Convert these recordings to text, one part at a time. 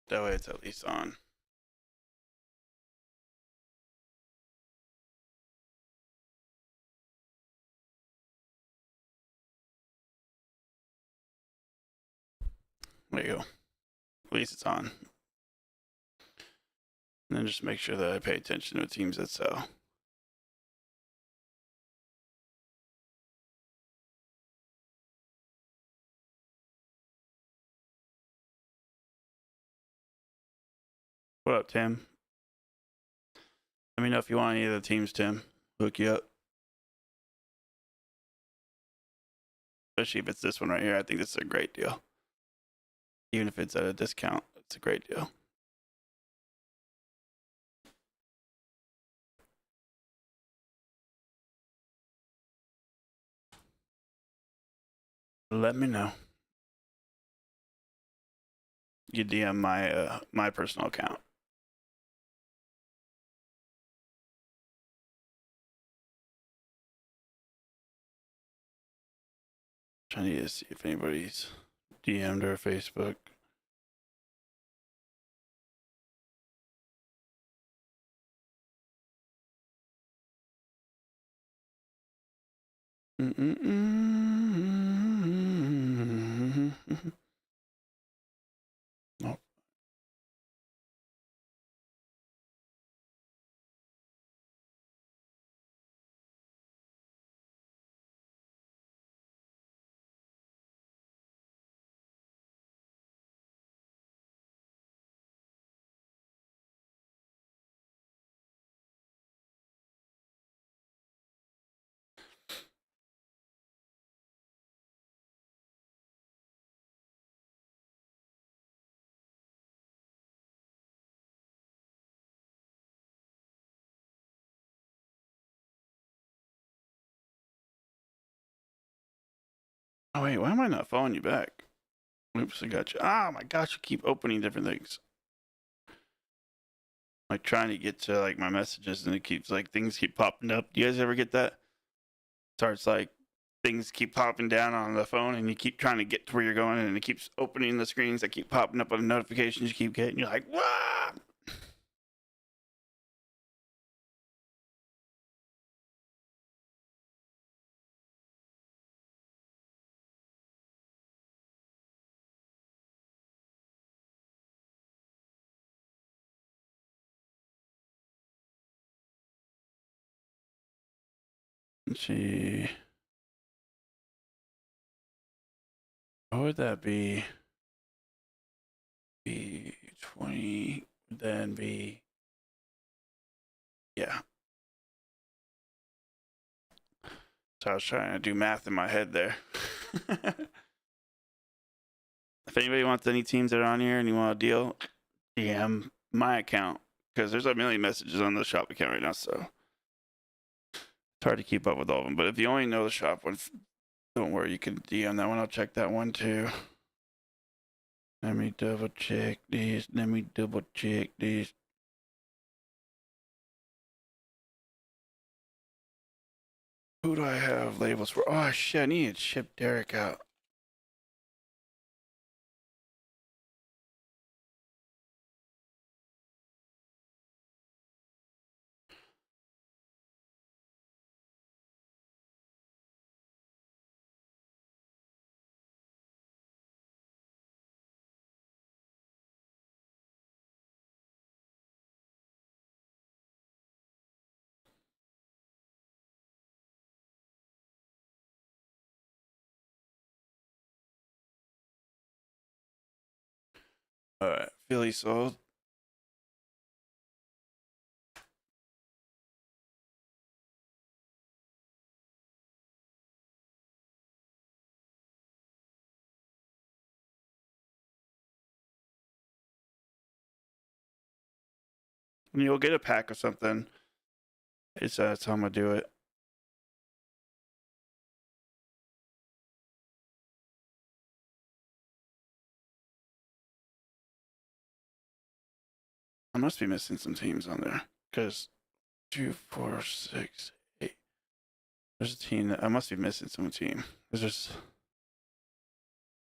That way it's at least on. There you go. At least it's on. And then just make sure that I pay attention to teams that sell. What up, Tim? Let me know if you want any of the teams, Tim. Hook you up. Especially if it's this one right here. I think this is a great deal. Even if it's at a discount, it's a great deal. Let me know. You DM my personal account. Trying to see if anybody's DM'd or Facebook. Nope. Oh wait, why am I not following you back? Oops, I got you. Oh my gosh, you keep opening different things. Like trying to get to like my messages and it keeps like things keep popping up. Do you guys ever get that? Starts like things keep popping down on the phone and you keep trying to get to where you're going and it keeps opening the screens that keep popping up on the notifications you keep getting. You're like, "Wah!" Let's see. What would that be? Be 20, then be, yeah. So I was trying to do math in my head there. If anybody wants any teams that are on here and you want a deal, DM my account because there's a million messages on the shop account right now, so it's hard to keep up with all of them. But if you only know the shop one, don't worry, you can DM that one. I'll check that one too. Let me double check these. Let me double check these. Who do I have labels for? Oh shit, I need to ship Derek out. All right, Philly sold. And you'll get a pack of something. It's that's how I'm gonna do it. I must be missing some teams on there because 2, 4, 6, 8. There's a team that I must be missing some team. There's just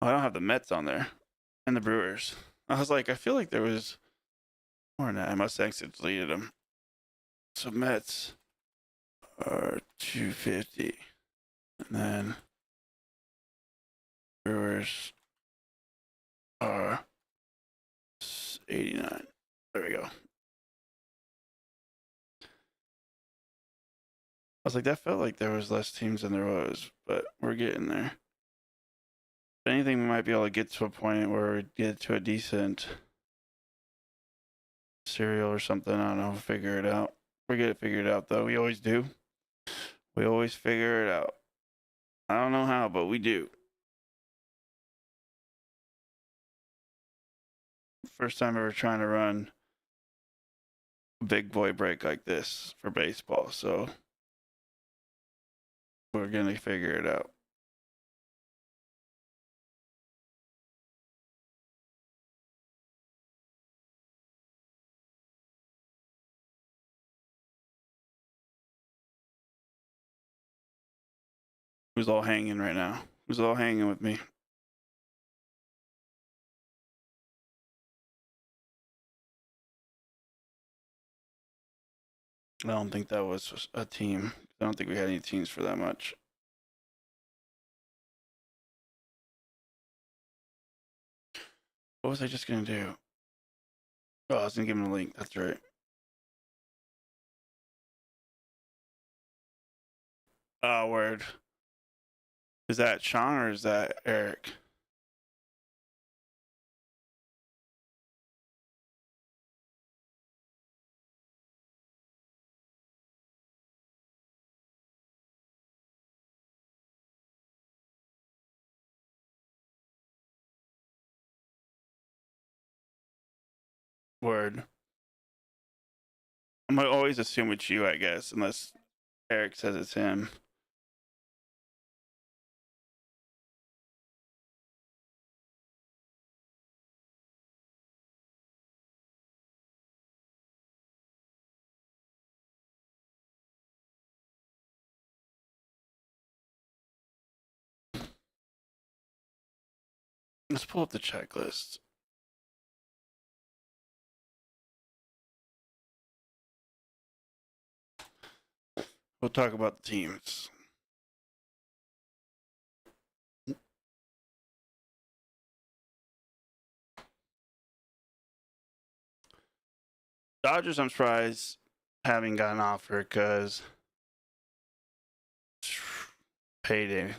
I don't have the Mets on there and the Brewers. I was like, I feel like there was more than that. I must have accidentally deleted them. So Mets are 250, and then Brewers are 89. There we go. I was like, that felt like there was less teams than there was, but we're getting there. If anything, we might be able to get to a point where we get to a decent serial or something. I don't know. Figure it out. We get it figured out, though. We always do. We always figure it out. I don't know how, but we do. First time ever trying to run a big boy break like this for baseball, so we're gonna figure it out. Who's all hanging right now? Who's all hanging with me? I don't think that was a team. I don't think we had any teams for that much. What was I just gonna do? Oh, I was gonna give him a link. That's right. Oh, word. Is that Sean or is that Eric? Word. I'm gonna always assume it's you, I guess, unless Eric says it's him. Let's pull up the checklist. We'll talk about the teams. Dodgers, I'm surprised having got an offer because payday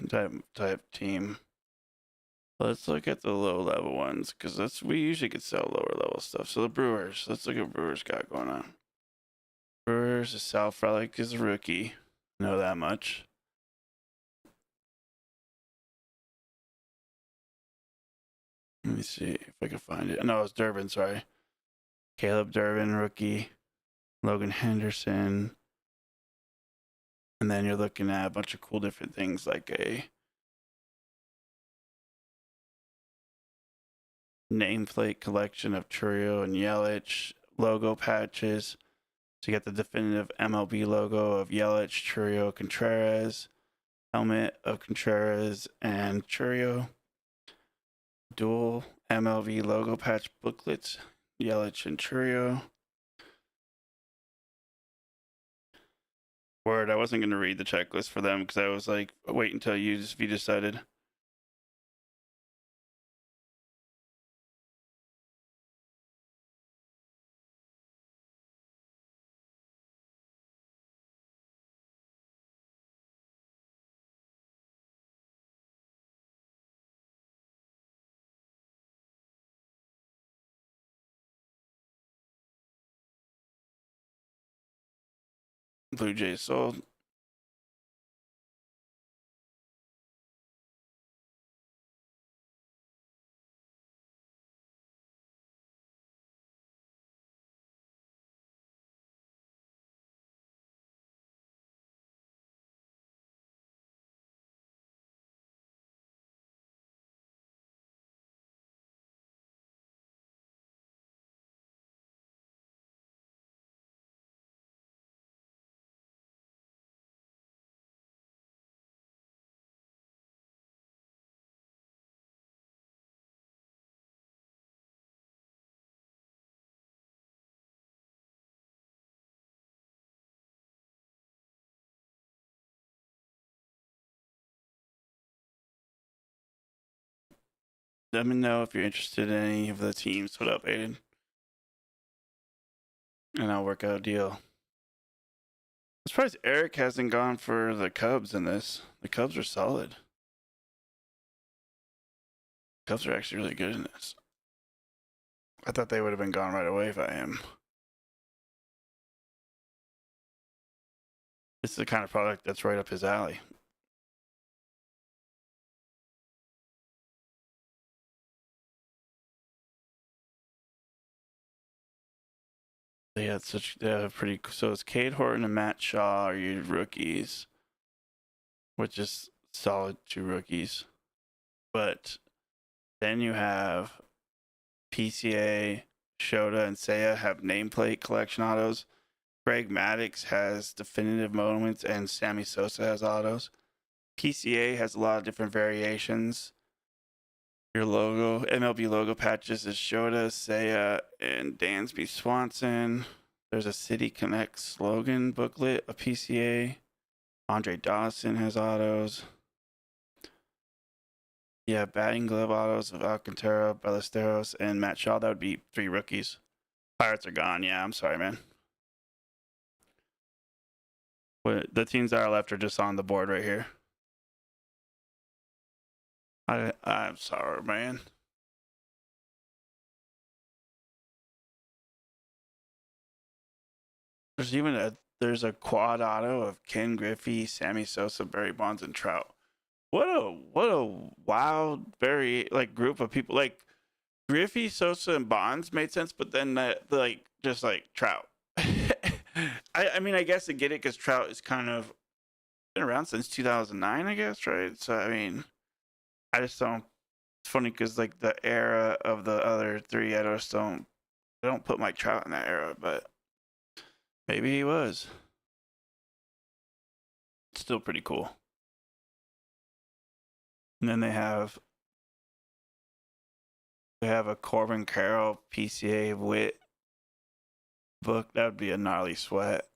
type team. Let's look at the low level ones because we usually could sell lower level stuff. So the Brewers, let's look at what Brewers got going on. Brewers is Sal Frelick is a rookie. Know that much. Let me see if I can find it. No, it's Durbin, sorry. Caleb Durbin, rookie. Logan Henderson. And then you're looking at a bunch of cool different things like a nameplate collection of Chourio and Yelich, logo patches. So you got the definitive MLB logo of Yelich, Chourio, Contreras, helmet of Contreras and Chourio, dual MLB logo patch booklets, Yelich and Chourio. Word, I wasn't going to read the checklist for them because I was like, wait until you decided. Blue Jays sold. let me know if you're interested in any of the teams. What up, Aiden? And I'll work out a deal. I'm surprised Eric hasn't gone for the Cubs in this. The Cubs are solid. Cubs are actually really good in this. I thought they would have been gone right away if I am. This is the kind of product that's right up his alley. They had such pretty. So it's Cade Horton and Matt Shaw are your rookies, which is solid 2 rookies. But then you have PCA, Shota, and Seiya have nameplate collection autos. Greg Maddux has definitive moments, and Sammy Sosa has autos. PCA has a lot of different variations. Your logo, MLB logo patches is Shota, Seiya, and Dansby Swanson. There's a City Connect slogan booklet, a PCA. Andre Dawson has autos. Yeah, batting glove autos of Alcantara, Ballesteros, and Matt Shaw. That would be 3 rookies. Pirates are gone. Yeah, I'm sorry, man. But the teams that are left are just on the board right here. I'm sorry, man. There's a quad auto of Ken Griffey, Sammy Sosa, Barry Bonds, and Trout. What a wild, very like group of people. Like Griffey, Sosa, and Bonds made sense, but then just like Trout. I mean, I guess I get it because Trout is kind of been around since 2009, I guess, right? So I mean, I just don't. It's funny because like the era of the other 3, I don't put Mike Trout in that era, but maybe he was. Still pretty cool. And then they have a Corbin Carroll PCA Wit book. That would be a gnarly sweat.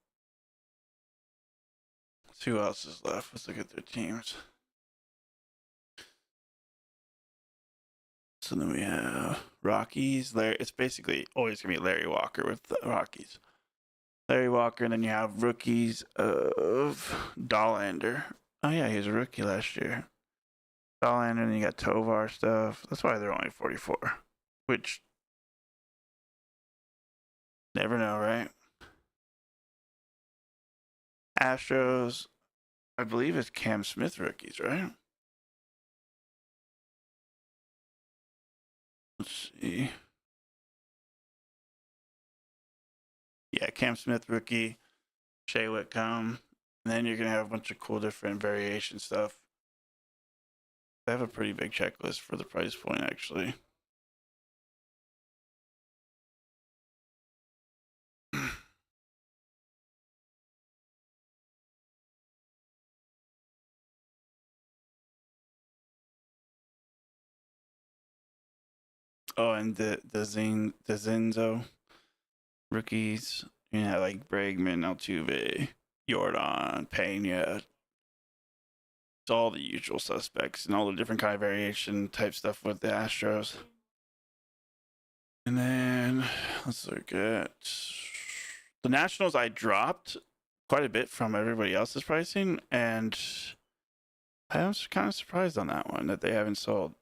Let's see who else is left. Let's look at their teams. So then we have Rockies. It's basically always gonna be Larry Walker with the Rockies. Larry Walker, and then you have rookies of Dollander. Oh yeah, he was a rookie last year. Dollander, and you got Tovar stuff. That's why they're only 44. Which never know, right? Astros, I believe it's Cam Smith rookies, right? Let's see. Yeah, Cam Smith rookie, Shea Whitcomb. And then you're going to have a bunch of cool different variation stuff. They have a pretty big checklist for the price point, actually. Oh, and the Zenzo rookies. You know, like Bregman, Altuve, Jordan, Pena. It's all the usual suspects and all the different kind of variation type stuff with the Astros. And then let's look at the Nationals. I dropped quite a bit from everybody else's pricing, and I was kind of surprised on that one that they haven't sold.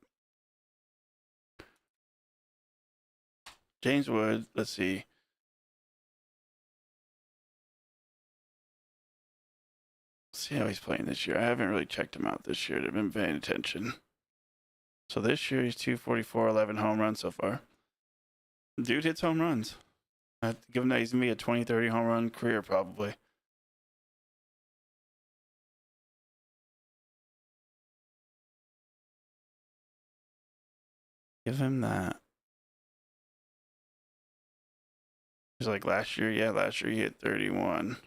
James Wood, let's see. Let's see how he's playing this year. I haven't really checked him out this year. I've been paying attention. So this year he's 244, 11 home runs so far. Dude hits home runs. I have to give him that he's going to be a 20, 30 home run career probably. Give him that. He's like last year. Yeah, last year he hit 31.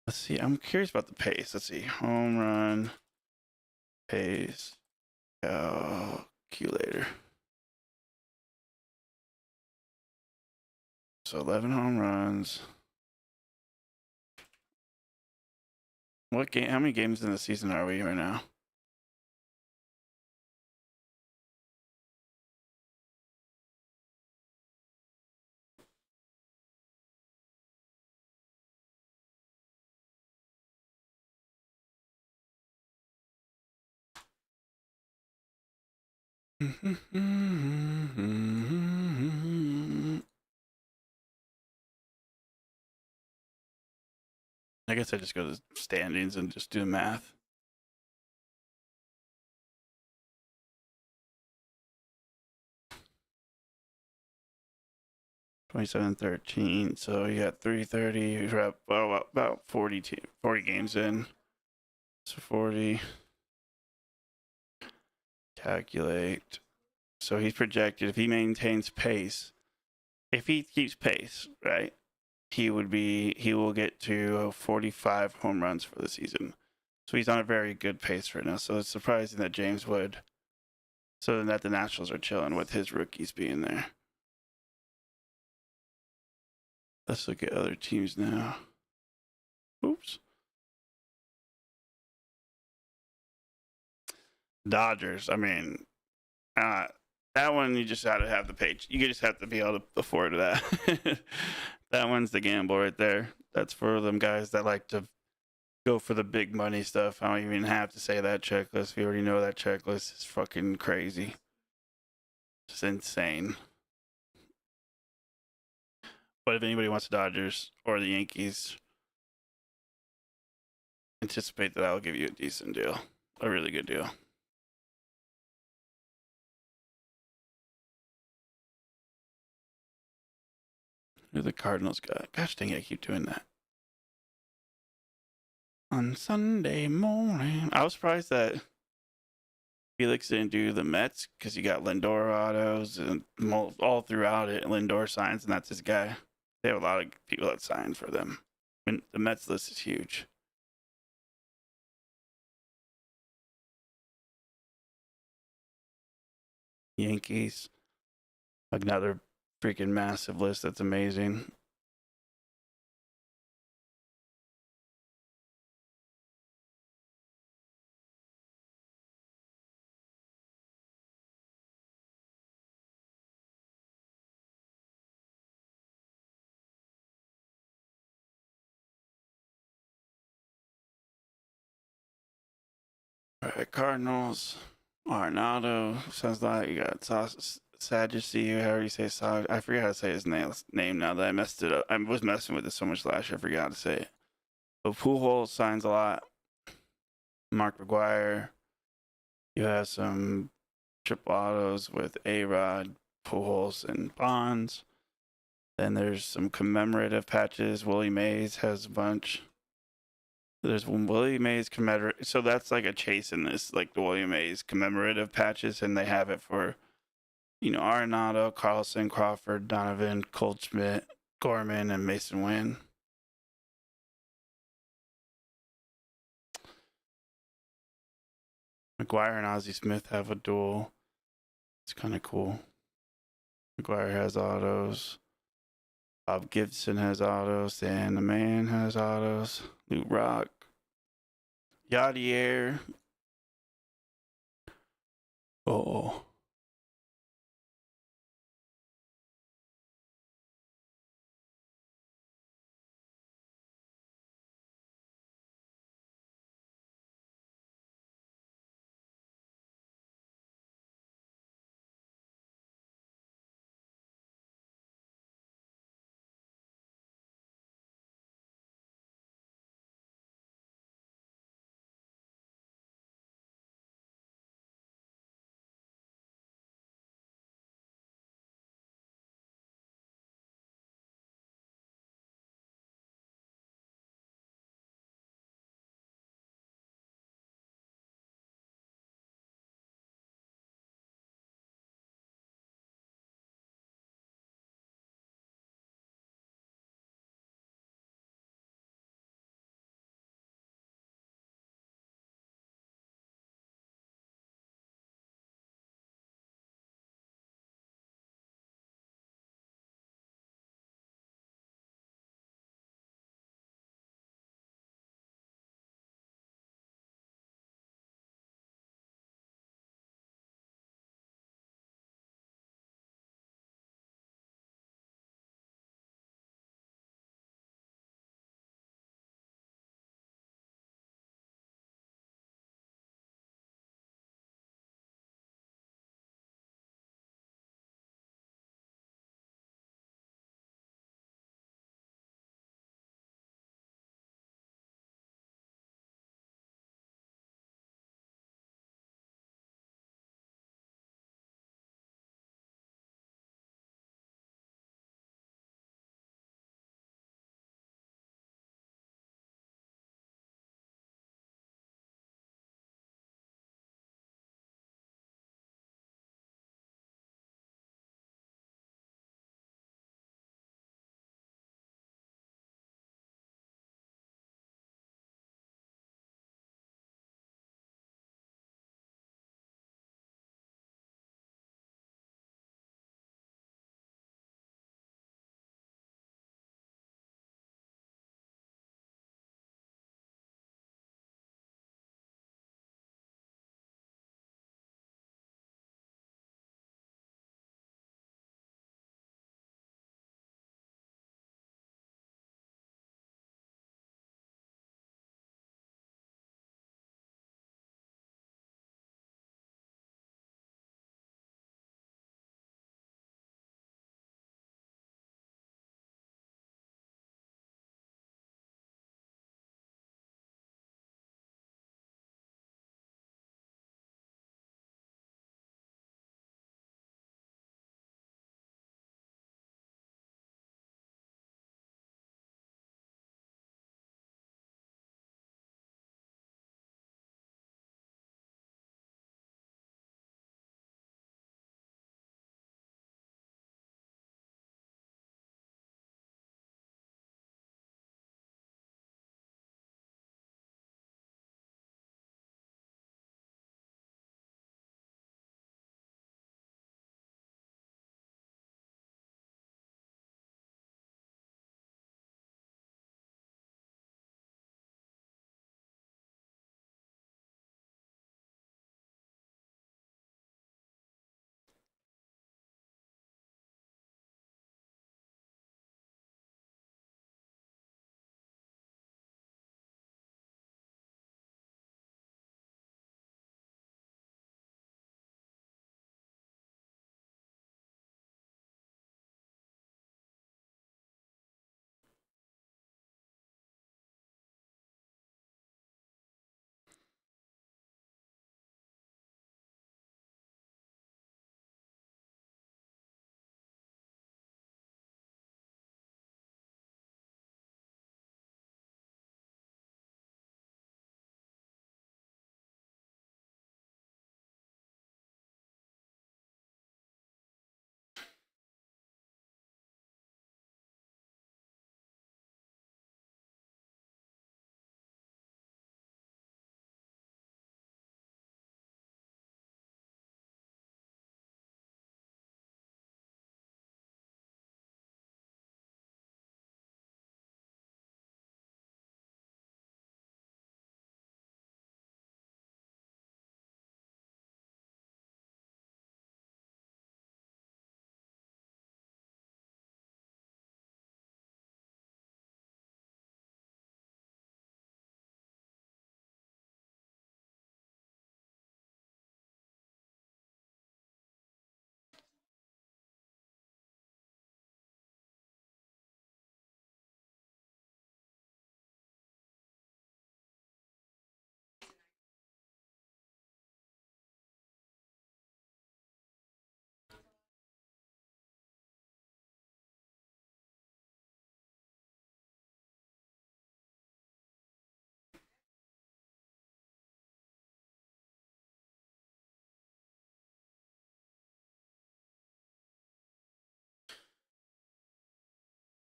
Let's see. I'm curious about the pace. Let's see. Home run pace calculator. So 11 home runs. What game? How many games in the season are we right now? I guess I just go to standings and just do math. $27-13. So you got 330. You're up about 40 games in. So 40. Calculate. So he's projected, if he maintains pace, if he keeps pace, right, he will get to 45 home runs for the season. So he's on a very good pace right now. So it's surprising that James would. So that the Nationals are chilling with his rookies being there. Let's look at other teams now. Oops. Dodgers. I mean, that one you just got to have the page. You just have to be able to afford that. That one's the gamble right there. That's for them guys that like to go for the big money stuff. I don't even have to say that checklist. We already know that checklist is fucking crazy. It's insane. But if anybody wants the Dodgers or the Yankees, anticipate that I'll give you a decent deal, a really good deal. Who the Cardinals got? Gosh dang it, I keep doing that. On Sunday morning, I was surprised that Felix didn't do the Mets because you got Lindor autos and all throughout it. Lindor signs, and that's his guy. They have a lot of people that signed for them. And the Mets list is huge. Yankees, another freaking massive list that's amazing. All right, Cardinals, Arenado, sounds like you got Sadducee, however you say Sag. I forget how to say his name now that I messed it up. I was messing with it so much last year, I forgot to say it. But Pujols signs a lot. Mark McGwire. You have some triple autos with A-Rod, Pujols, and Bonds. Then there's some commemorative patches. Willie Mays has a bunch. There's Willie Mays commemorative. So that's like a chase in this, like the Willie Mays commemorative patches, and they have it for, Arenado, Carlson, Crawford, Donovan, Goldschmidt, Gorman, and Mason Wynn. McGwire and Ozzie Smith have a duel. It's kind of cool. McGwire has autos. Bob Gibson has autos. Dan the Man has autos. Lou Rock. Yadier. Oh.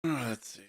Let's see.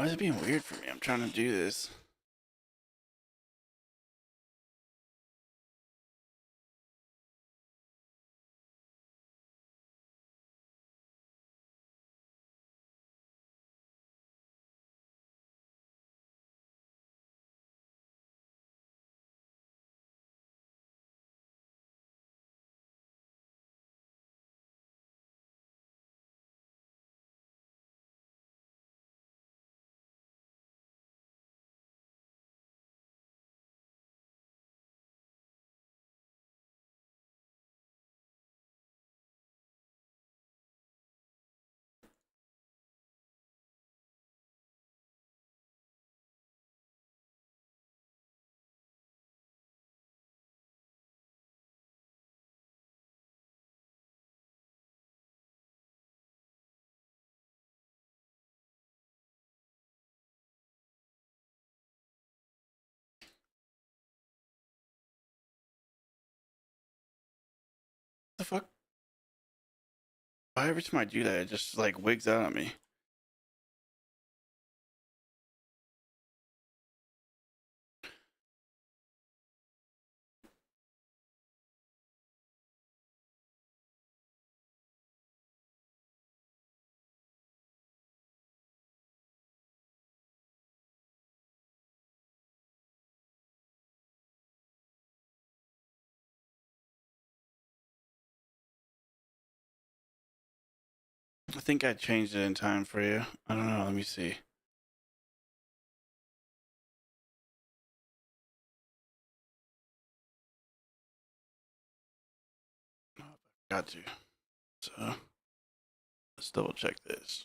Why is it being weird for me? I'm trying to do this. The fuck? Why every time I do that, it just like wigs out on me. I think I changed it in time for you. I don't know. Let me see. Oh, got to. So let's double check this.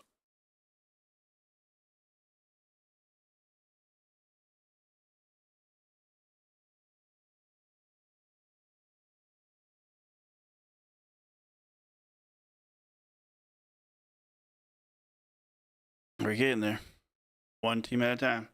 We're getting there. One team at a time.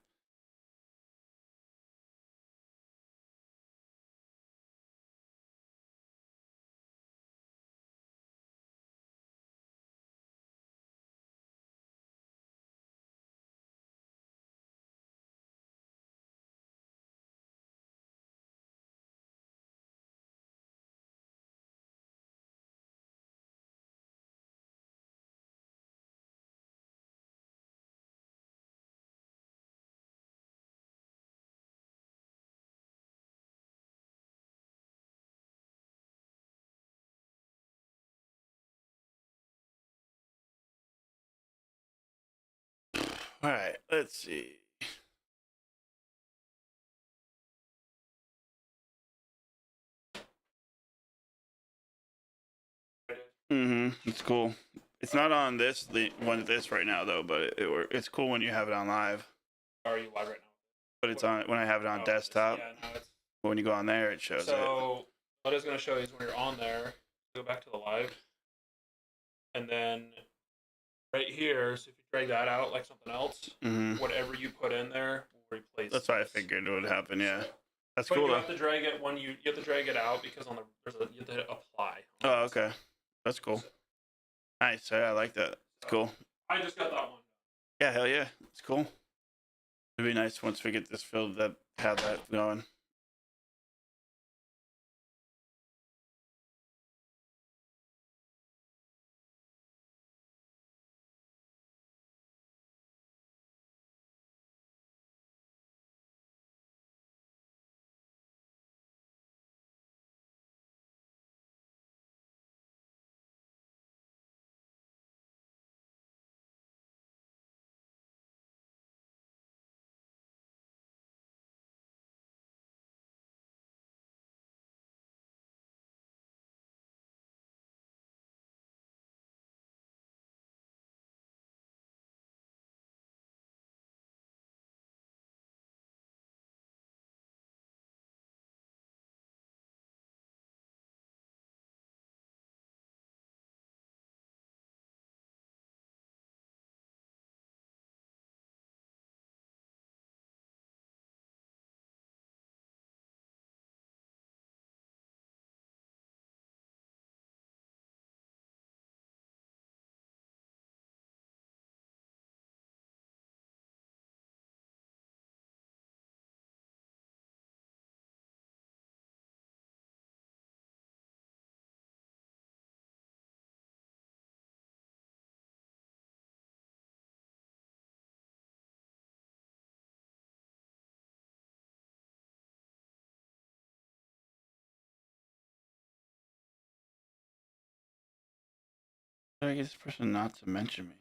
All right, let's see. It's cool. It's not on this this right now though, but it's cool when you have it on live. Are you live right now? But it's on when I have it on desktop. Yeah, no, it's. When you go on there, it shows it. So what it's going to show you is when you're on there, go back to the live, and then right here. So if you drag that out like something else, whatever you put in there will replace. That's what I figured would happen. Yeah, that's but cool. You have to drag it when you have to drag it out because on the you have to hit apply. Oh, okay, that's cool. Nice. Yeah, I like that. It's cool. I just got that one. Yeah, hell yeah, it's cool. It'd be nice once we get this filled that have that going. I get this person not to mention me.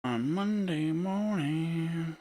On Monday morning.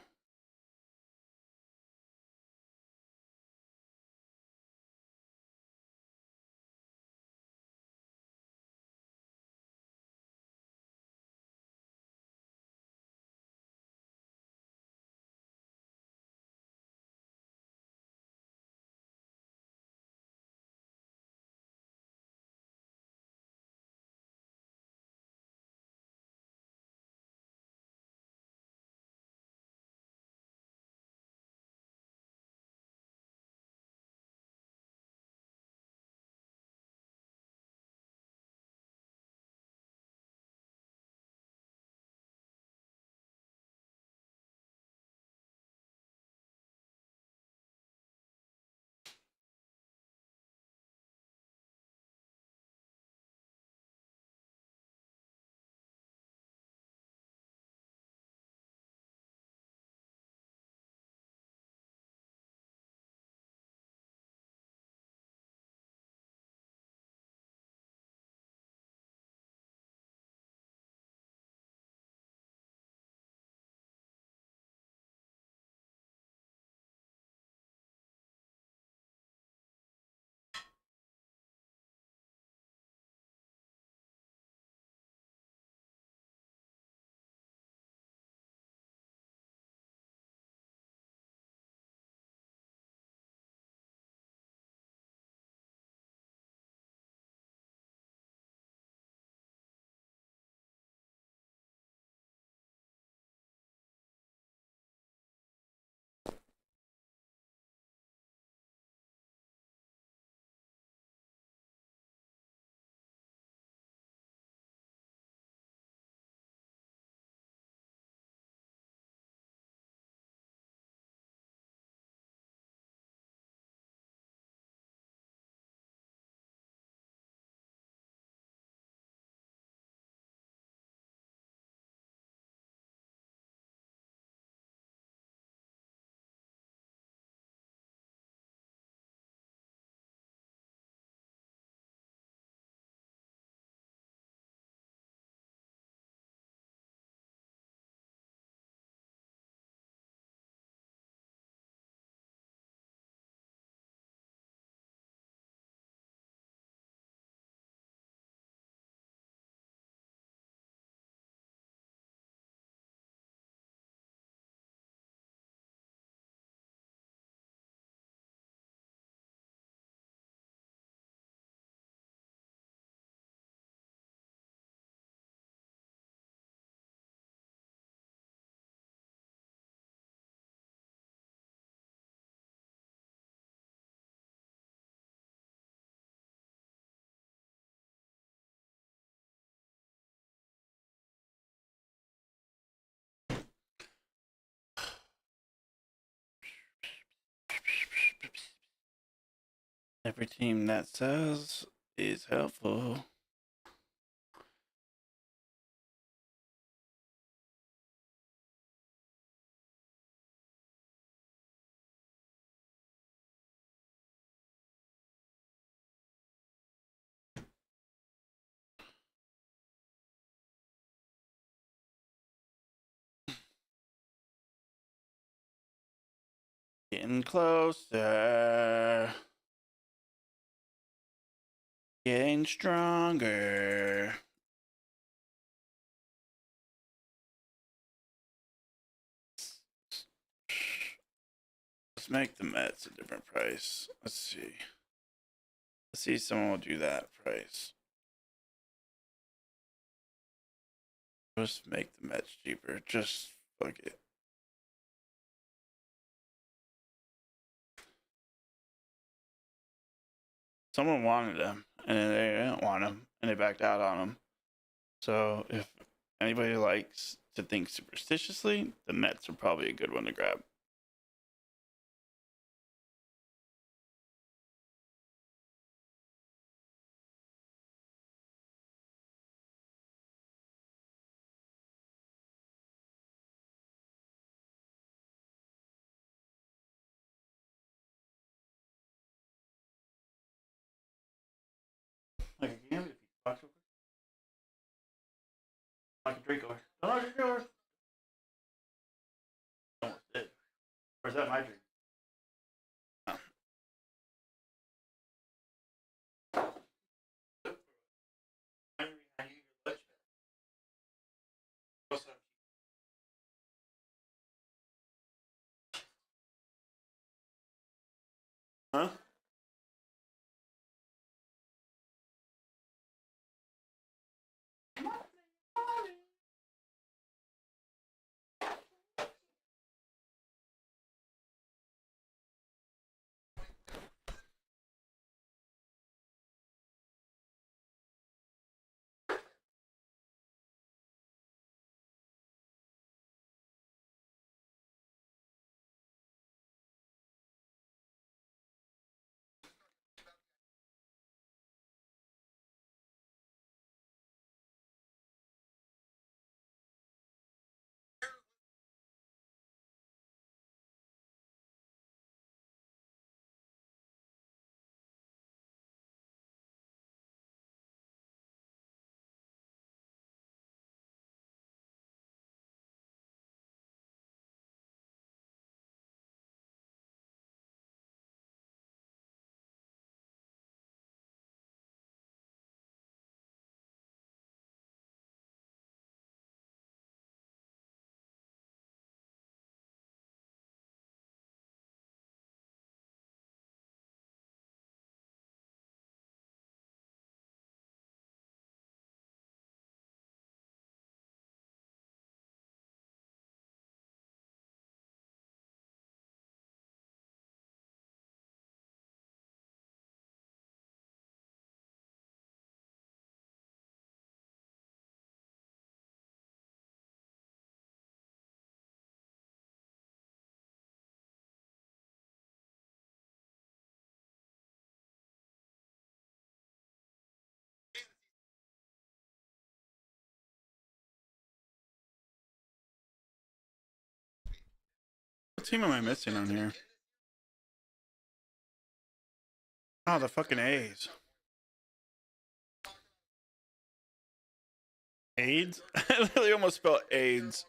Every team that sells is helpful. Getting closer. Getting stronger. Let's make the Mets a different price. Let's see. Let's see if someone will do that price. Just make the Mets cheaper. Just fuck it. Someone wanted them, and they didn't want them, and they backed out on them. So if anybody likes to think superstitiously, the Mets are probably a good one to grab. Like a game, if you talk real quick. Like a drink over. Don't I drink yours? Almost did. Or is that my drink? Oh. Huh? What team am I missing on here? Oh, the fucking A's. AIDS? I literally almost spelled AIDS.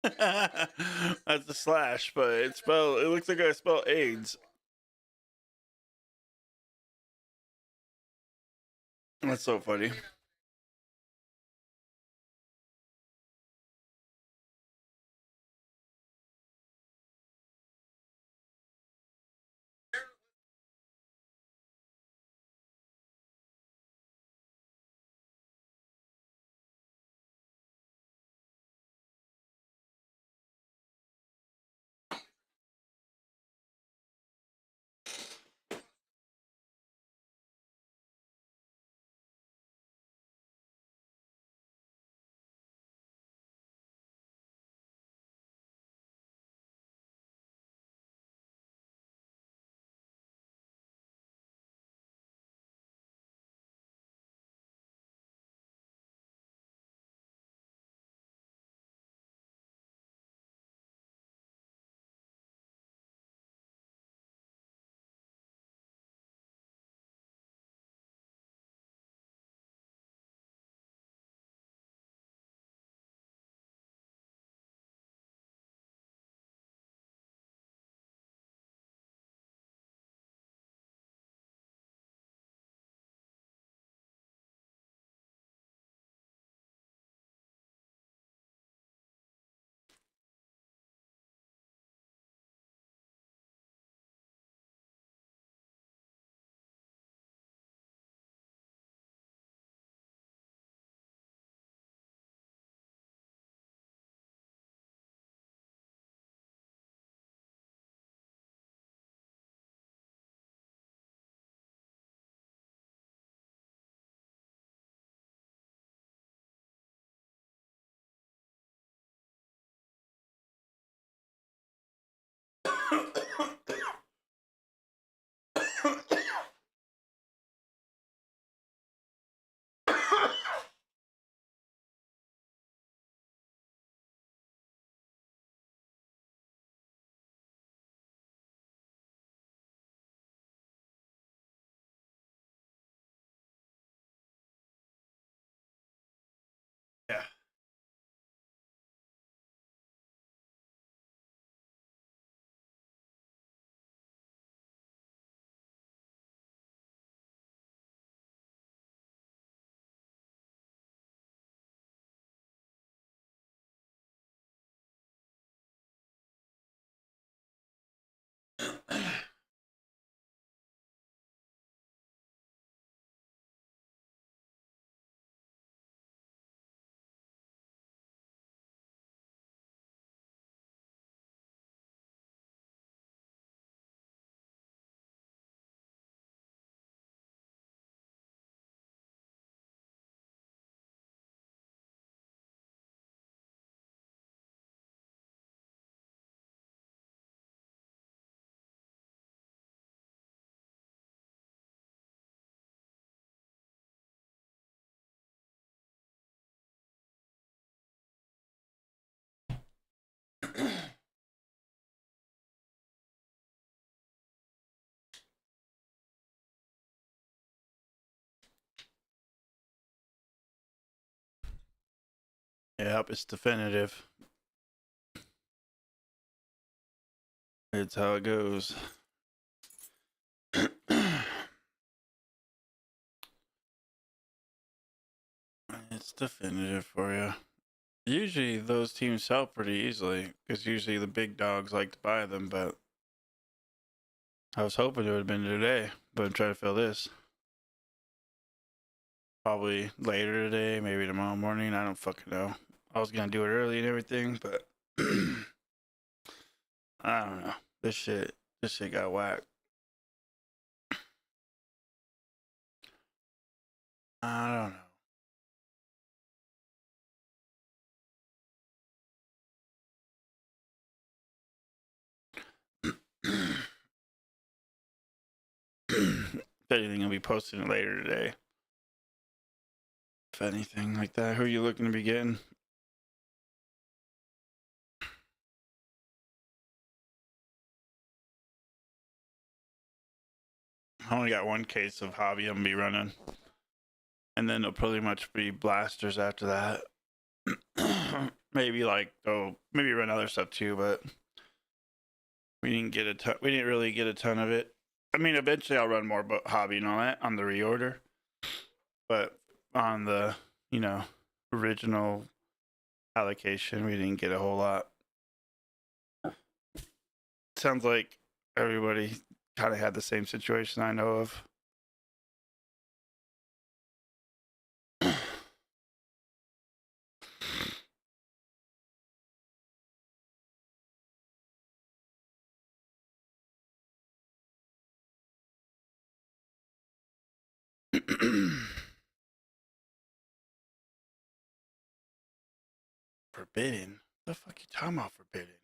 That's a slash, but it looks like I spelled AIDS. That's so funny. Yeah. Yep, it's definitive. It's how it goes. It's definitive for you. Usually those teams sell pretty easily because usually the big dogs like to buy them, but I was hoping it would have been today, but I'm trying to fill this. Probably later today, maybe tomorrow morning. I don't fucking know. I was gonna do it early and everything, but I don't know. This shit got whacked. I don't know. If anything, I'll be posting it later today. If anything like that, who are you looking to be getting? I only got one case of hobby I'm gonna be running, and then it'll pretty much be blasters after that. Maybe maybe run other stuff too, but we didn't get a ton. We didn't really get a ton of it. I mean, eventually I'll run more hobby and all that on the reorder, but on the original allocation, we didn't get a whole lot. Sounds like everybody kind of had the same situation I know of. Forbidden? The fuck you talking about forbidden?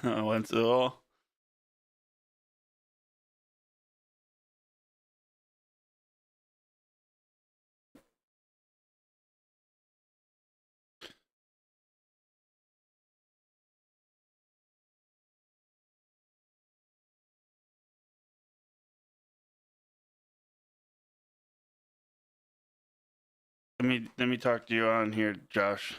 Wenzel. Let me talk to you on here, Josh.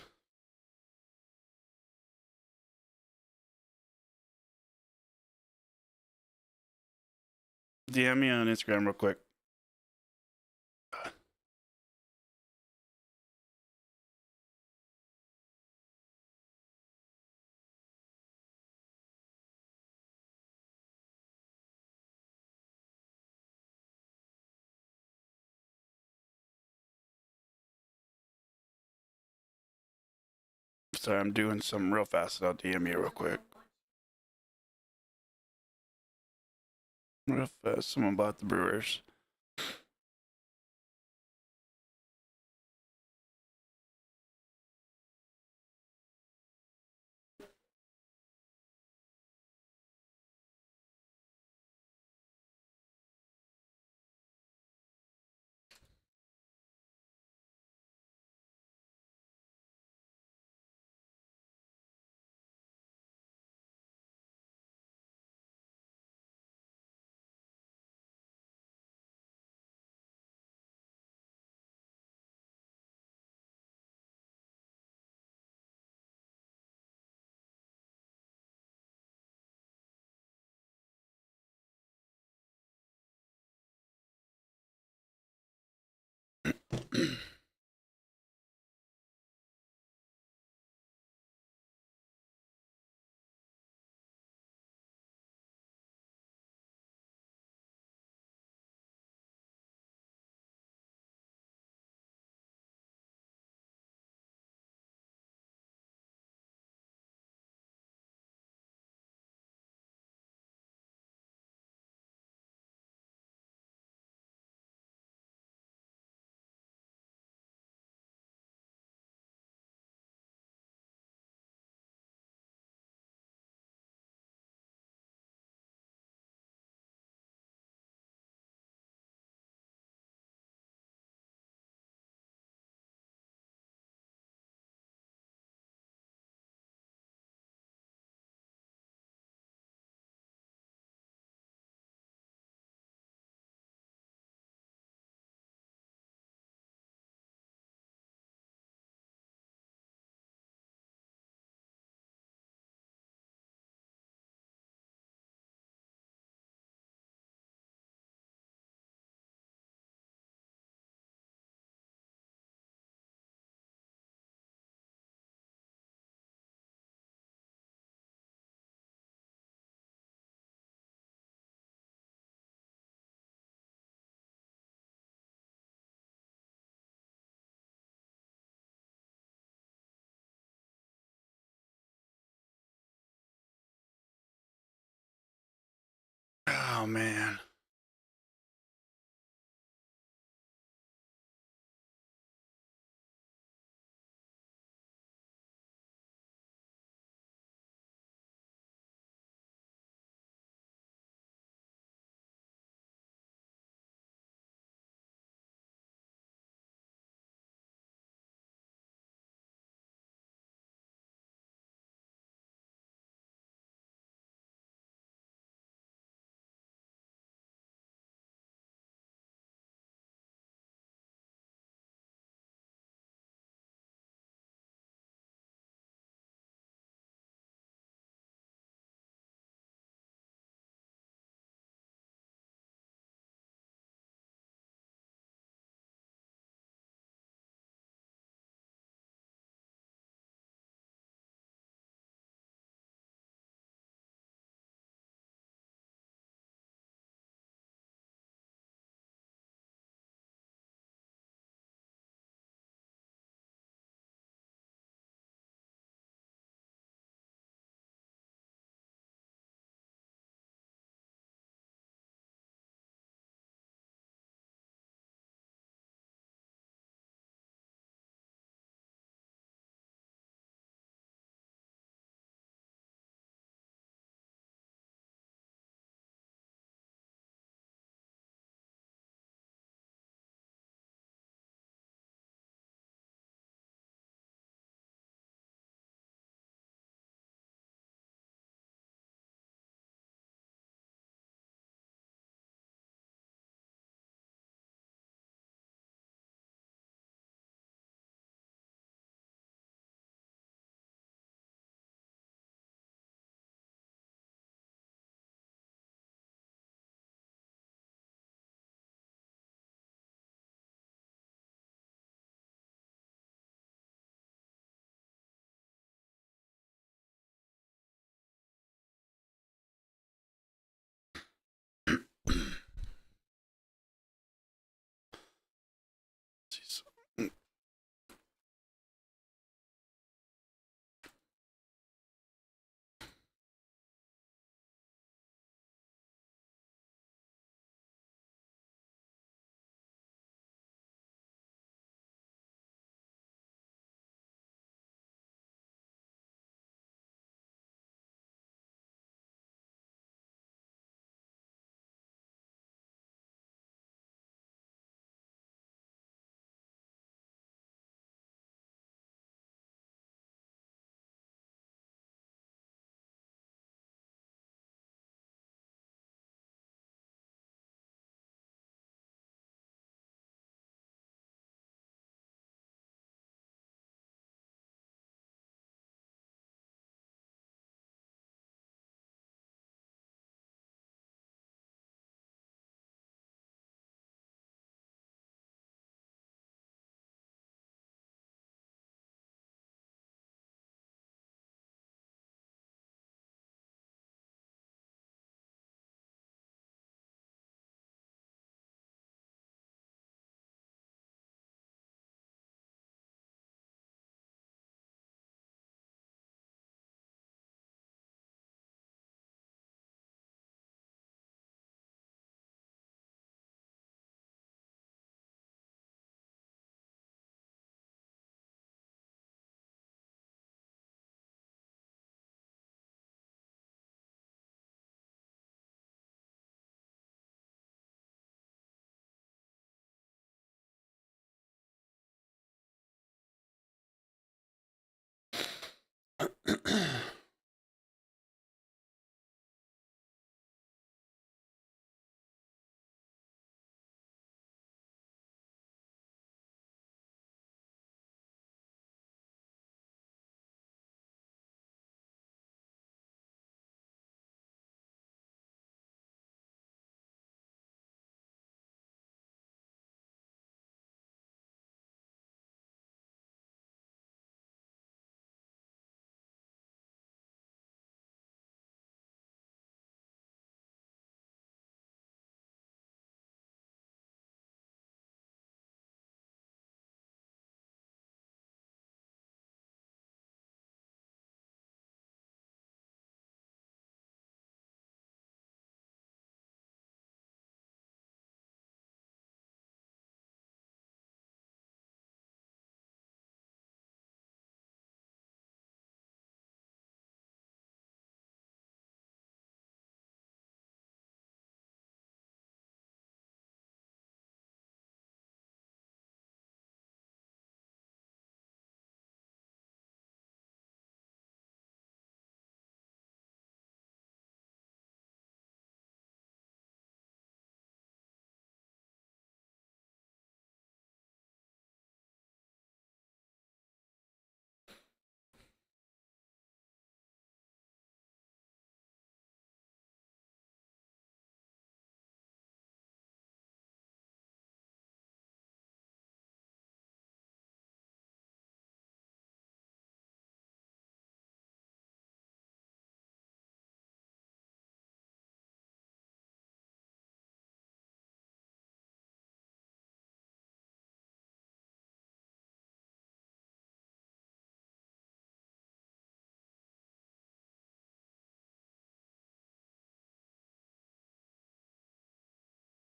DM me on Instagram real quick. Sorry, I'm doing something real fast. I'll DM you real quick. Real fast. Someone bought the Brewers. Oh man.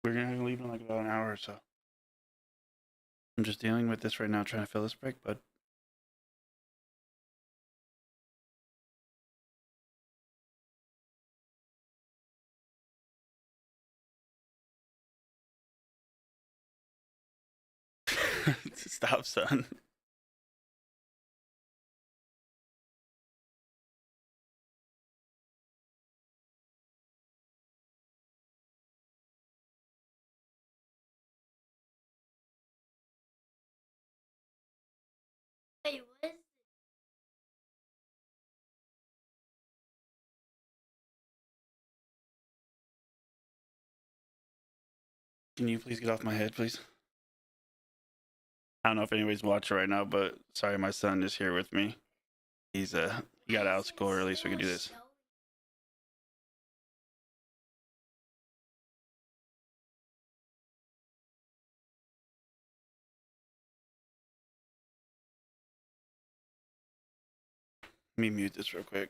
We're gonna leave in like about an hour or so. I'm just dealing with this right now, trying to fill this break, but stop, son. Wait, what is Can you please get off my head, please? I don't know if anybody's watching right now, but sorry, my son is here with me. He got out of school early, so we can do this. Let me mute this real quick.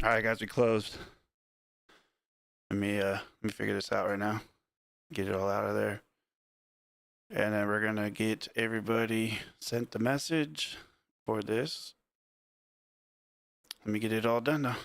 All right, guys, we closed. Let me figure this out right now. Get it all out of there. And then we're gonna get everybody sent the message for this. Let me get it all done now.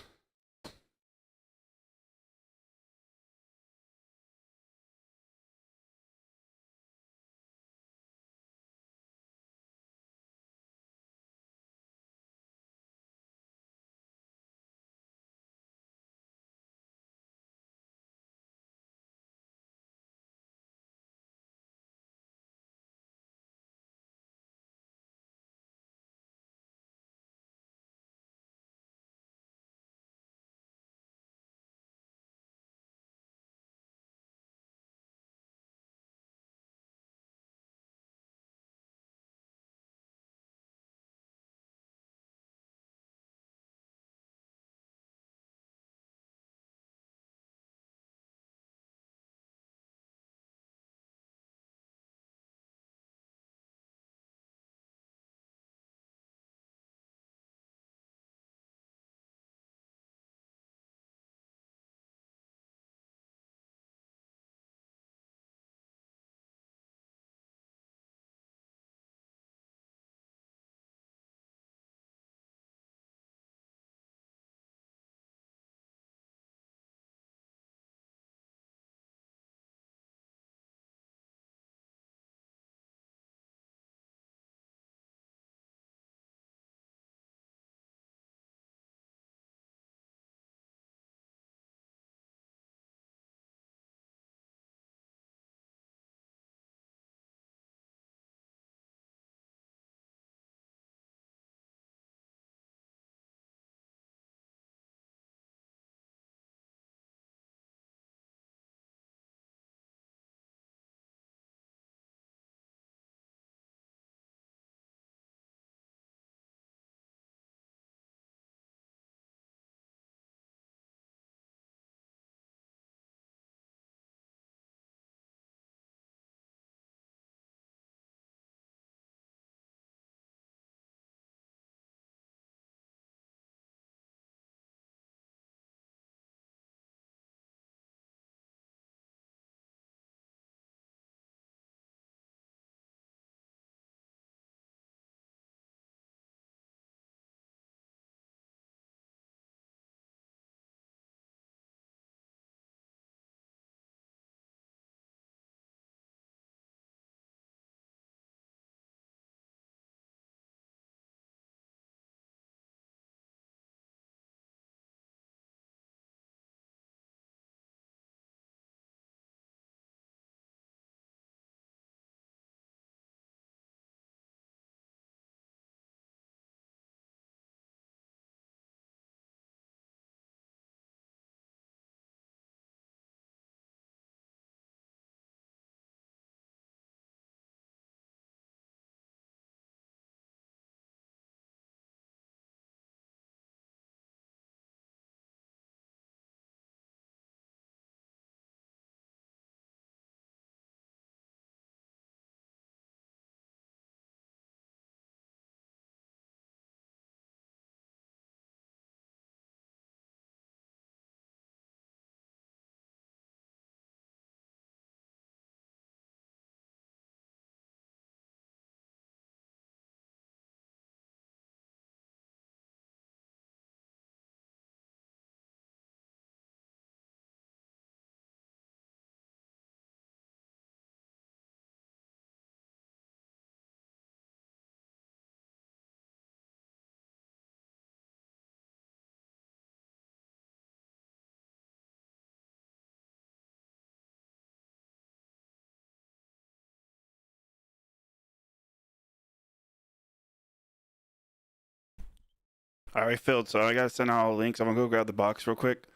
I already filled, so I gotta send out all the links. I'm gonna go grab the box real quick,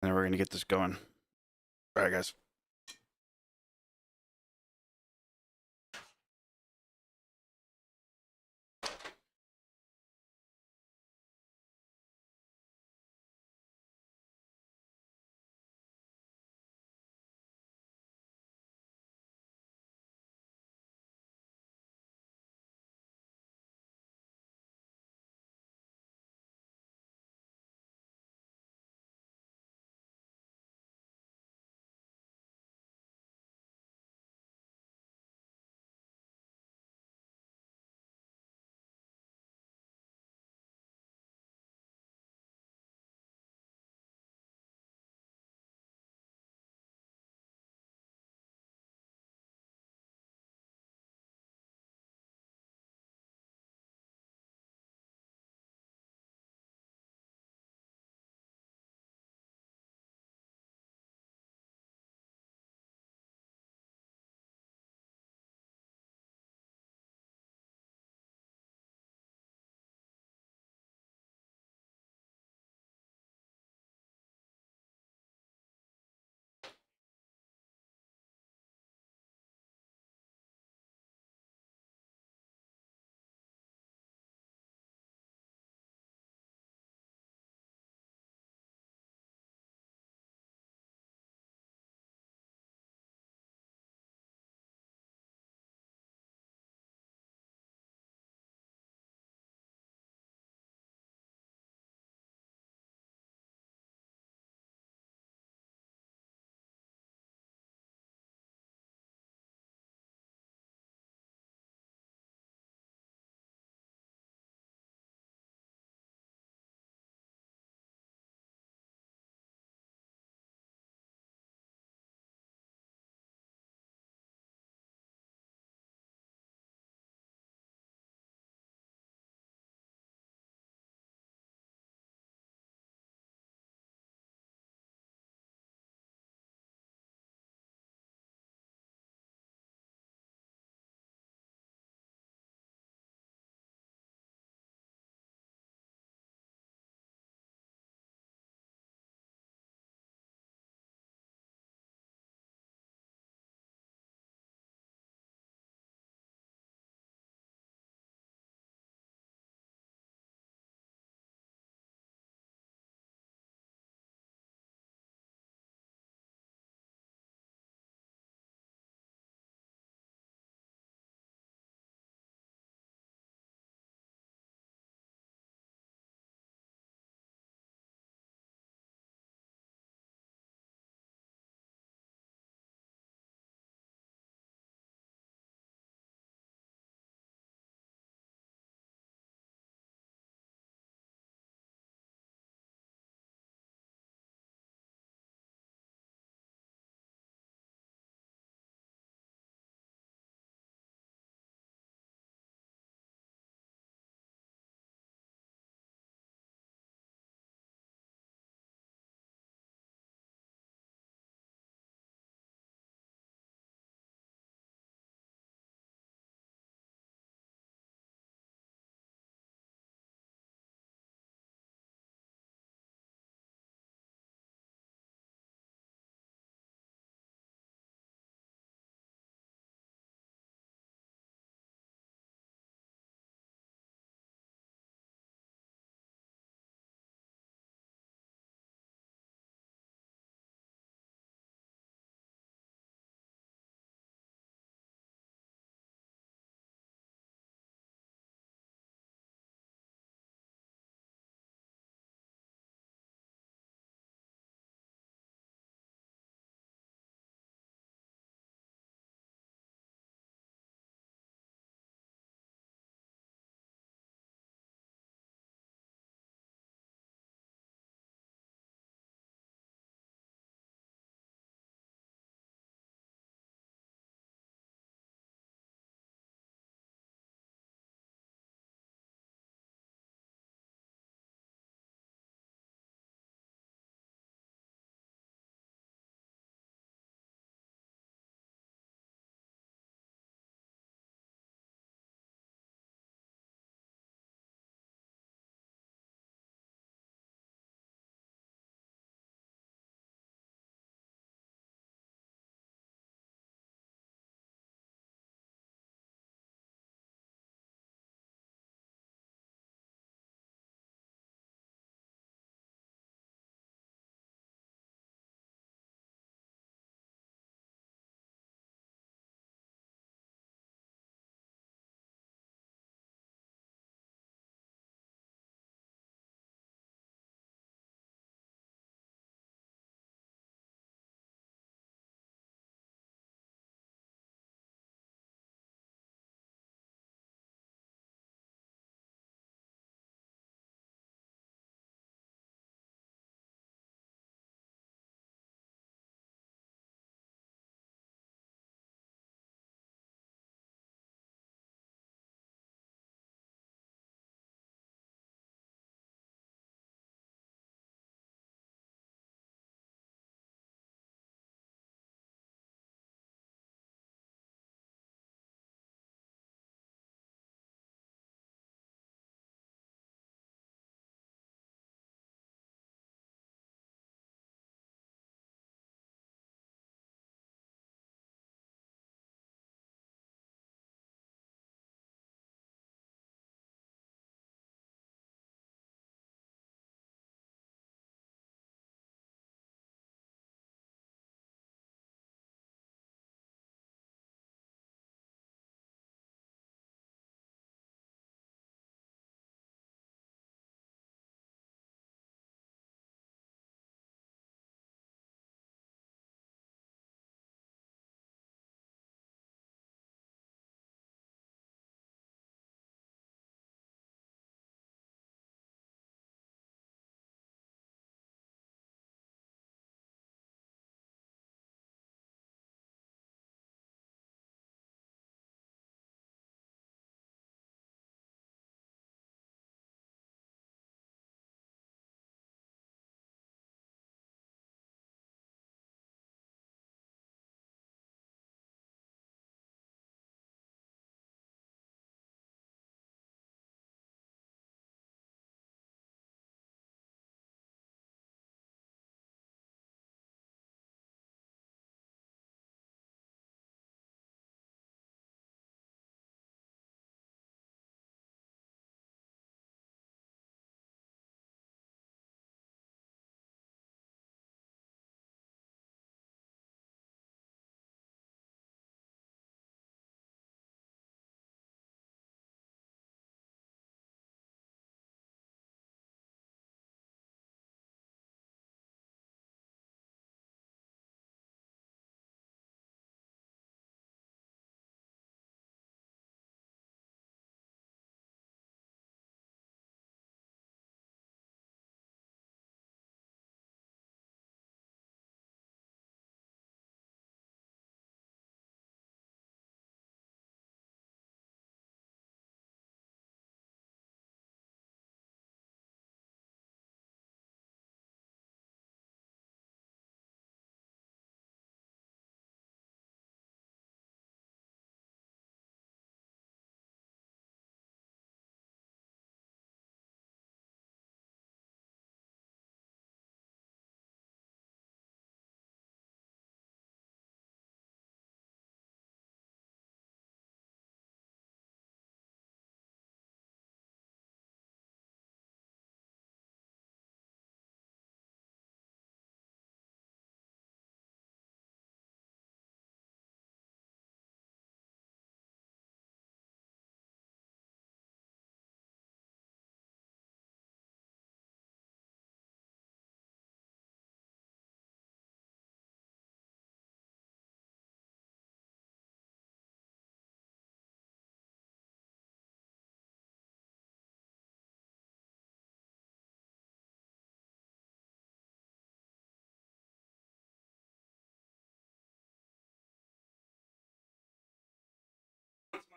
and then we're gonna get this going. All right, guys.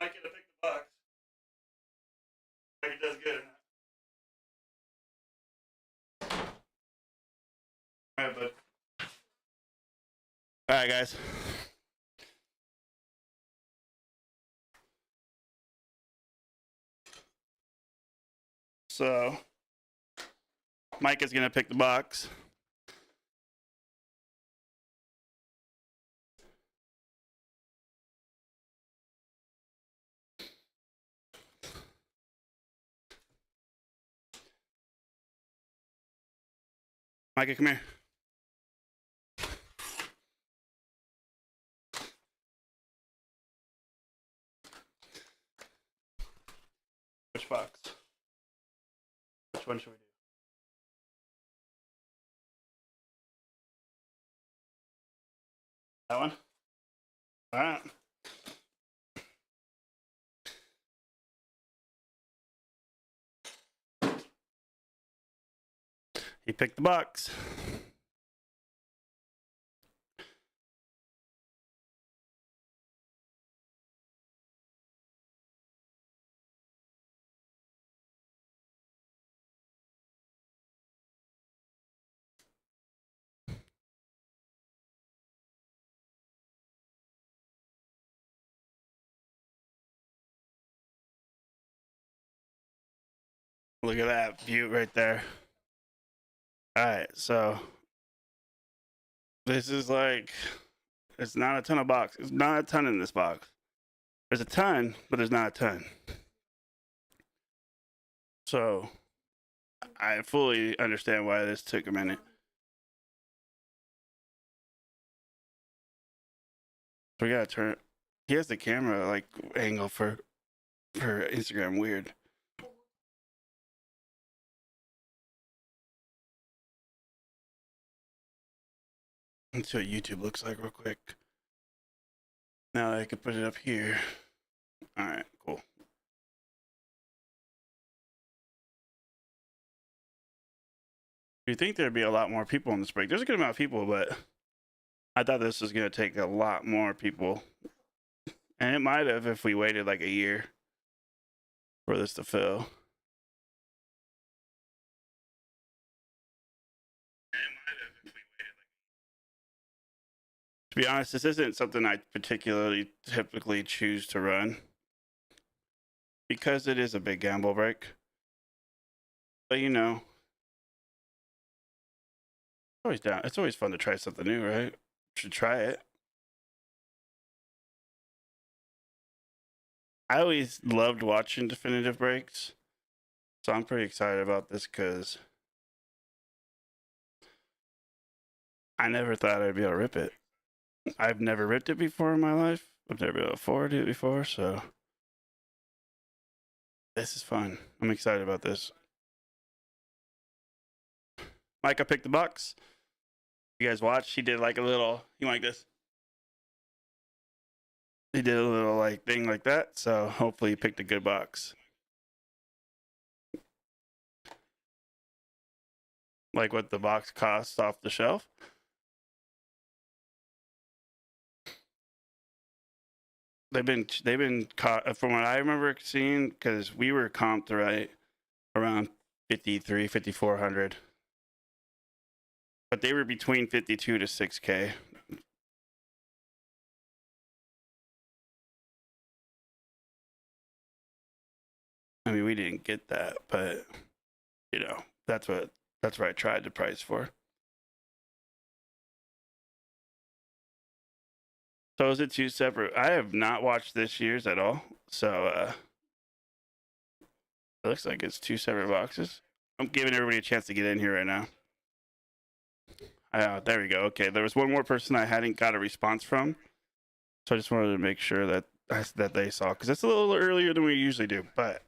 Mike gonna pick the box. If it does good or not. All right, bud. All right, guys. So, Mike is gonna pick the box. Micah, come here. Which box? Which one should we do? That one? All right. He picked the box. Look at that view right there. All right, so this is like, it's not a ton of box. It's not a ton in this box. There's a ton, but there's not a ton. So I fully understand why this took a minute. We gotta turn. He has the camera like angle for Instagram. Weird. Let's see what YouTube looks like real quick. Now I could put it up here. All right, cool. You think there'd be a lot more people on this break? There's a good amount of people, but I thought this was gonna take a lot more people, and it might have if we waited like a year for this to fill. To be honest, this isn't something I particularly typically choose to run because it is a big gamble break. But you know, always down. It's always fun to try something new, right? Should try it. I always loved watching definitive breaks, so I'm pretty excited about this because I never thought I'd be able to rip it. I've never ripped it before in my life. I've never been able to afford it before, so this is fun. I'm excited about this. Micah picked the box. You guys watched? He did like a little. You like this? He did a little like thing like that. So hopefully he picked a good box. Like what the box costs off the shelf. They've been caught from what I remember seeing because we were comped right around 53, 5400. But they were between 52 to 6K. I mean, we didn't get that, but you know, that's what I tried to price for. So is it two separate? I have not watched this year's at all. So it looks like it's two separate boxes. I'm giving everybody a chance to get in here right now. There we go. Okay, there was one more person I hadn't got a response from, so I just wanted to make sure that they saw because it's a little earlier than we usually do. But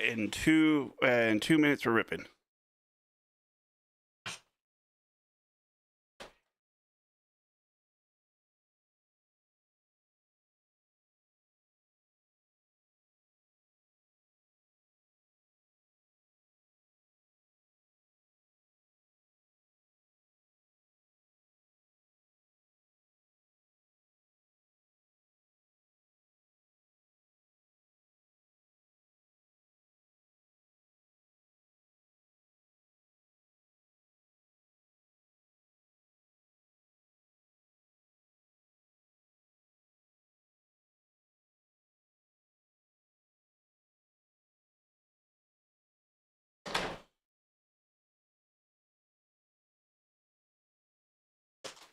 in 2 minutes we're ripping.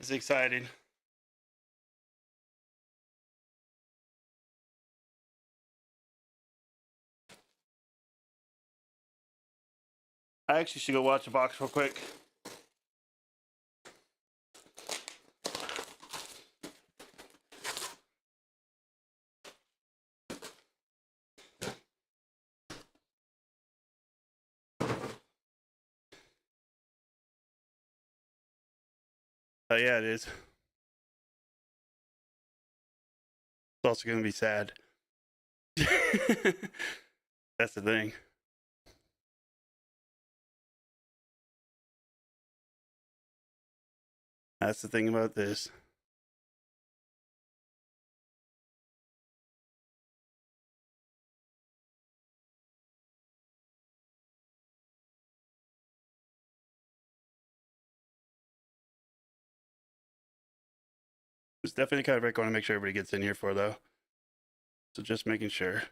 It's exciting. I actually should go watch a box real quick. Oh yeah, it is. It's also gonna be sad. That's the thing. That's the thing about this. It's definitely kind of break I want to make sure everybody gets in here for, though. So just making sure.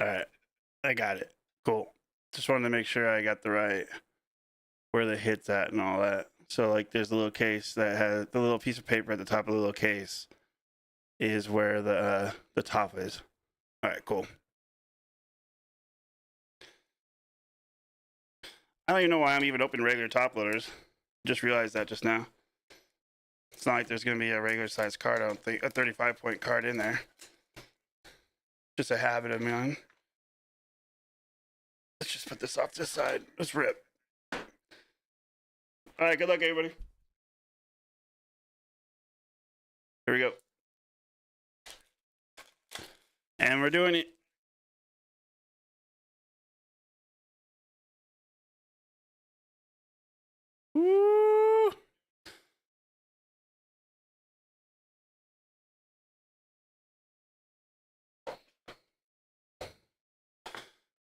All right, I got it. Cool. Just wanted to make sure I got the right where the hit's at and all that. So like, there's a little case that has the little piece of paper at the top of the little case is where the top is. All right, cool. I don't even know why I'm even opening regular top loaders. Just realized that just now. It's not like there's gonna be a regular size card. I don't think a 35-point card in there. Just a habit of mine. Let's just put this off to the side. Let's rip. All right, good luck, everybody. Here we go. And we're doing it. Woo!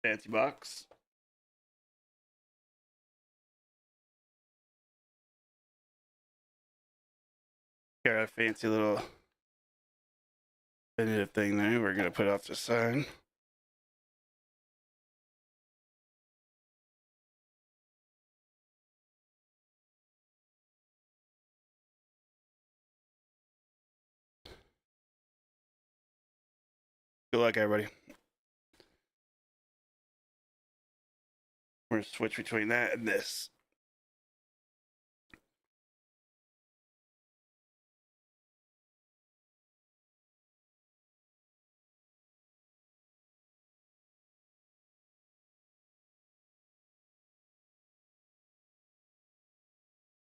Fancy box. Got a fancy little definitive thing there. We're gonna put off the side. Good luck, everybody. We're gonna switch between that and this.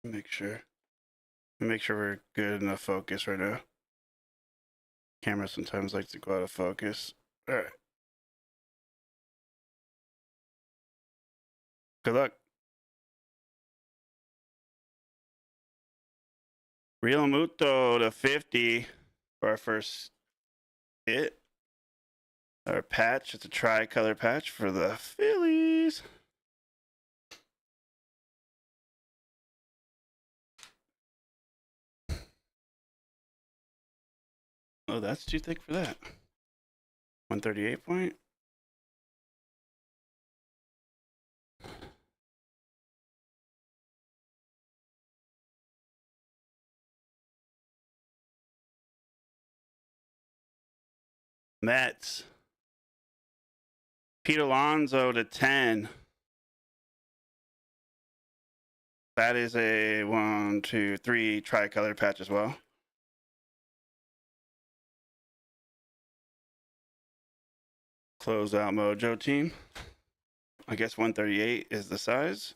Make sure we're good enough focus right now. Camera sometimes likes to go out of focus. All right. Good luck. Real Muto to 50 for our first hit. Our patch. It's a tricolor patch for the Phillies. Oh, that's too thick for that. 138 point. Mets. Pete Alonso to 10. That is a 1, 2, 3 tricolor patch as well. Closeout Mojo team. I guess 138 is the size.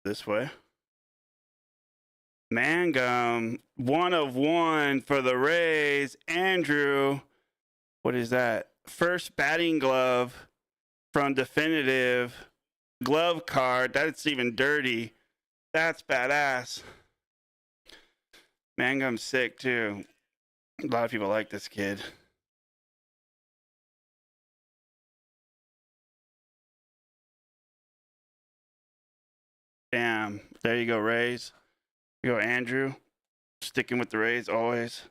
This way. Mangum, 1 of 1 for the Rays. Andrew, what is that? First batting glove from Definitive. Glove card. That's even dirty. That's badass. Mangum's sick too. A lot of people like this kid. Damn. There you go, Rays. You go, Andrew. Sticking with the Rays always.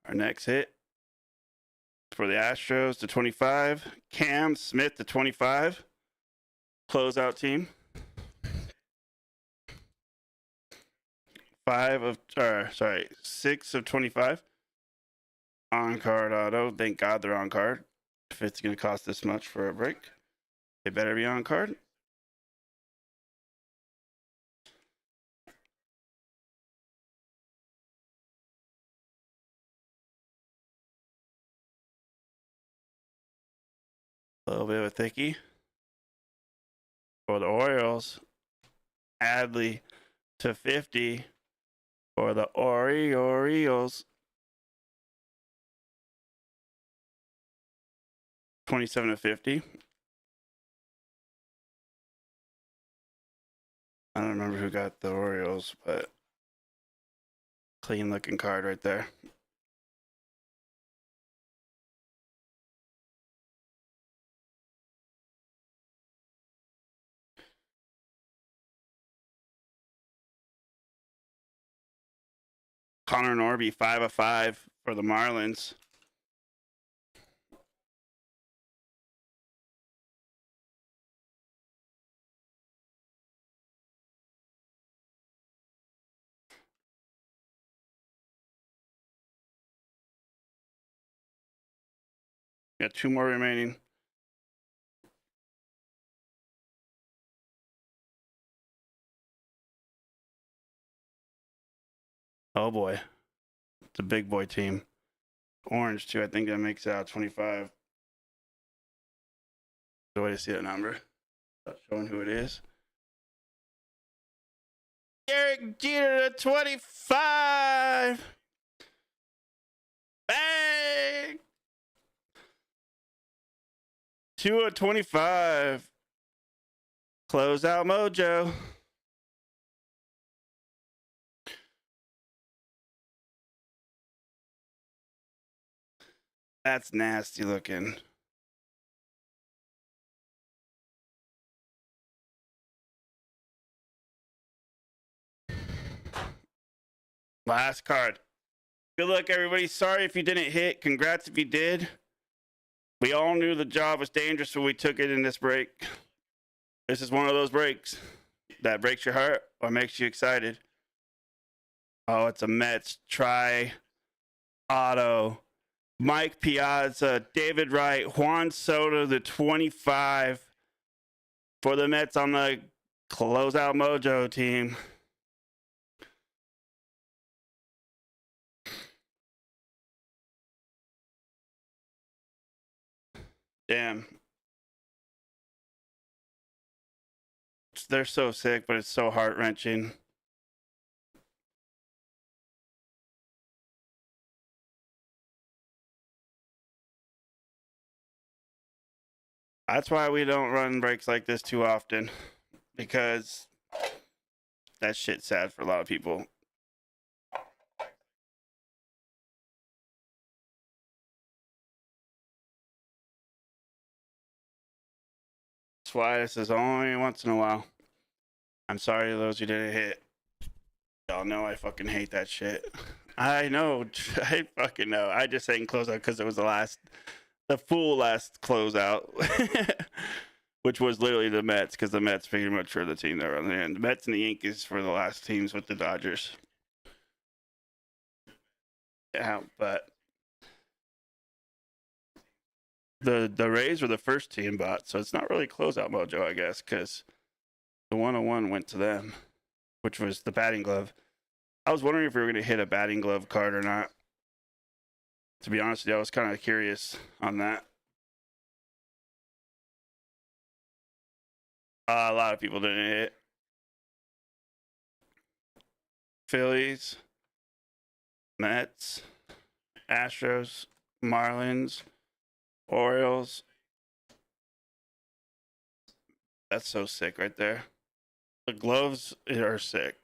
Our next hit for the Astros to 25. Cam Smith to 25. Closeout team. 6 of 25. On card auto. Thank God they're on card. If it's going to cost this much for a break, they better be on card. A little bit of a thickie. For the Orioles, Adley to 50. For the Orioles, 27 to 50. I don't remember who got the Orioles, but clean looking card right there. Connor Norby, 5 of 5 for the Marlins. Got 2 more remaining. Oh boy. It's a big boy team. Orange too. I think that makes out 25. The way to see that number. Not showing who it is. Derek Jeter to 25. Bang! 2 of 25. Closeout Mojo. That's nasty looking. Last card. Good luck, everybody. Sorry if you didn't hit. Congrats if you did. We all knew the job was dangerous when we took it in this break. This is one of those breaks that breaks your heart or makes you excited. Oh, it's a Mets try auto. Mike Piazza, David Wright, Juan Soto, the 25 for the Mets on the Closeout Mojo team. Damn. They're so sick, but it's so heart-wrenching. That's why we don't run breaks like this too often, because that shit's sad for a lot of people. That's why this is only once in a while. I'm sorry to those who didn't hit. Y'all know I fucking hate that shit. I know. I fucking know. I just ain't close out because it was the full last closeout. which was literally the Mets, because the Mets pretty much were the team that were on the end. The Mets and the Yankees were the last teams with the Dodgers. Yeah, but the Rays were the first team bought, so it's not really closeout mojo, I guess, because the 101 went to them, which was the batting glove. I was wondering if we were going to hit a batting glove card or not. To be honest with you, I was kind of curious on that. A lot of people didn't hit. Phillies, Mets, Astros, Marlins, Orioles. That's so sick right there. The gloves are sick.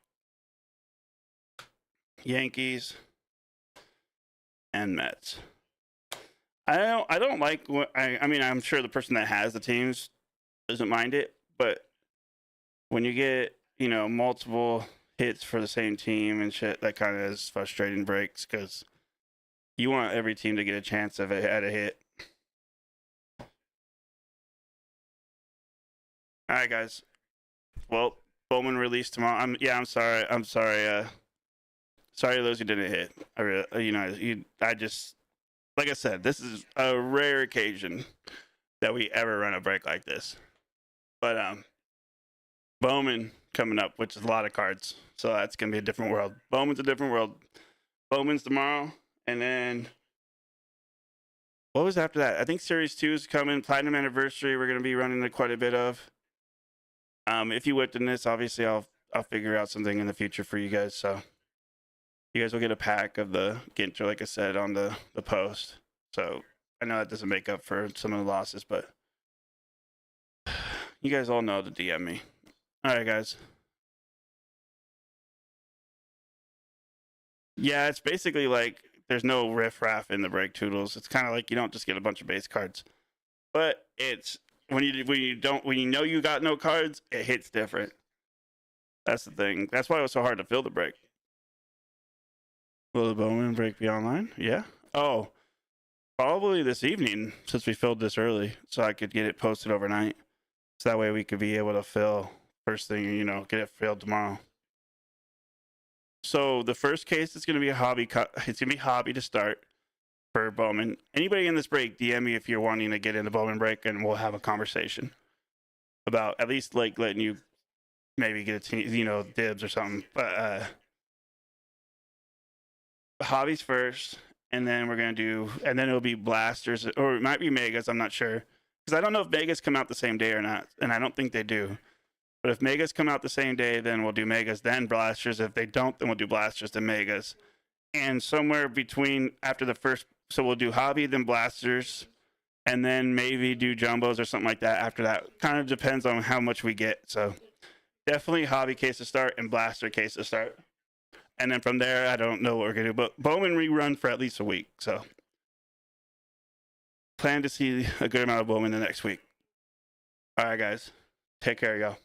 Yankees and Mets. I don't like. I mean, I'm sure the person that has the teams doesn't mind it, but when you get multiple hits for the same team and shit, that kind of is frustrating breaks, because you want every team to get a chance of it at a hit. All right, guys. Well, Bowman released tomorrow. I'm sorry. Sorry to those who didn't hit. I really, I just, like I said, this is a rare occasion that we ever run a break like this. But Bowman coming up, which is a lot of cards, so that's gonna be a different world. Bowman's a different world. Bowman's tomorrow, and then what was after that? I think Series 2 is coming. Platinum Anniversary, we're gonna be running quite a bit of. If you whipped in this, obviously I'll figure out something in the future for you guys. So you guys will get a pack of the Ginter, like I said, on the post. So I know that doesn't make up for some of the losses, but you guys all know to DM me. All right, guys. Yeah, it's basically like there's no riff-raff in the break toodles. It's kind of like you don't just get a bunch of base cards, but it's when you know you got no cards, it hits different. That's the thing. That's why it was so hard to fill the break. Will the Bowman break be online? Yeah. Oh, probably this evening, since we filled this early, so I could get it posted overnight. So that way we could be able to fill first thing, get it filled tomorrow. So the first case is going to be a hobby. It's going to be hobby to start for Bowman. Anybody in this break, DM me if you're wanting to get in the Bowman break, and we'll have a conversation about at least like letting you maybe get a team, dibs or something. But hobbies first, and then we're going to do, and then it'll be blasters, or it might be megas. I'm not sure, because I don't know if megas come out the same day or not, and I don't think they do. But if megas come out the same day, then we'll do megas, then blasters. If they don't, then we'll do blasters, then megas. And somewhere between after the first, so we'll do hobby, then blasters, and then maybe do jumbos or something like that after that. Kind of depends on how much we get. So definitely hobby case to start and blaster case to start. And then from there, I don't know what we're going to do. But Bowman rerun for at least a week. So plan to see a good amount of Bowman the next week. All right, guys. Take care, y'all.